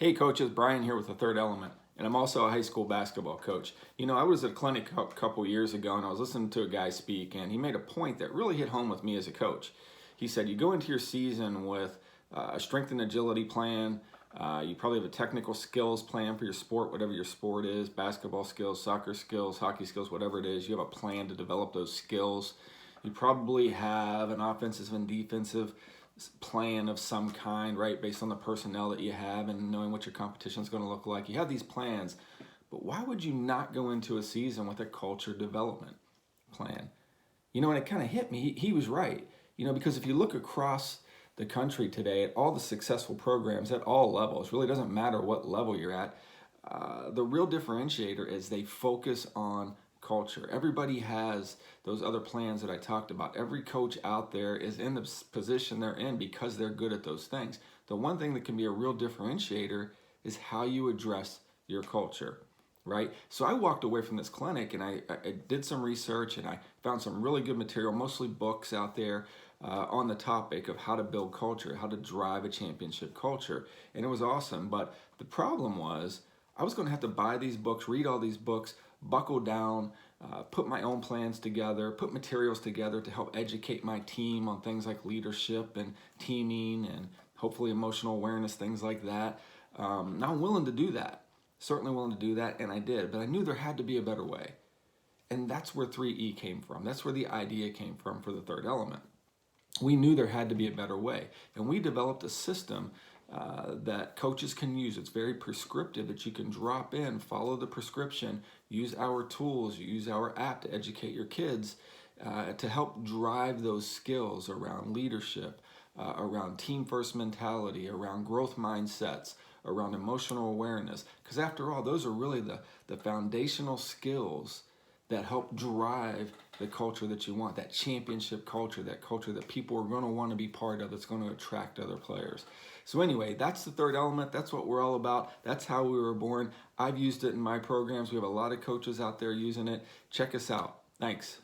Hey coaches, Brian here with the Third Element, and I'm also a high school basketball coach. I was at a clinic a couple years ago and I was listening to a guy speak, and he made a point that really hit home with me as a coach. He said, you go into your season with a strength and agility plan. You probably have a technical skills plan for your sport, whatever your sport is, basketball skills, soccer skills, hockey skills, whatever it is. You have a plan to develop those skills. You probably have an offensive and defensive plan of some kind, right, based on the personnel that you have and knowing what your competition is going to look like. You have these plans, but why would you not go into a season with a culture development plan? And it kind of hit me. He was right. Because if you look across the country today at all the successful programs at all levels, really doesn't matter what level you're at, the real differentiator is they focus on culture. Everybody has those other plans that I talked about. Every coach out there is in the position they're in because they're good at those things. The one thing that can be a real differentiator is how you address your culture, right? So I walked away from this clinic and I did some research and I found some really good material, mostly books out there on the topic of how to build culture, how to drive a championship culture. And it was awesome. But the problem was I was going to have to buy these books, read all these books, buckle down, put my own plans together, put materials together to help educate my team on things like leadership and teaming and hopefully emotional awareness, things like that. Now I'm willing to do that, certainly willing to do that, and I did, but I knew there had to be a better way. And that's where 3E came from. That's where the idea came from for the Third Element. We knew there had to be a better way, and we developed a system that coaches can use. It's very prescriptive that you can drop in, follow the prescription, use our tools, use our app to educate your kids to help drive those skills around leadership, around team first mentality, around growth mindsets, around emotional awareness. Because after all, those are really the foundational skills that help drive the culture that you want, that championship culture, that culture that people are going to want to be part of, that's going to attract other players. So anyway, that's the Third Element. That's what we're all about. That's how we were born. I've used it in my programs. We have a lot of coaches out there using it. Check us out. Thanks.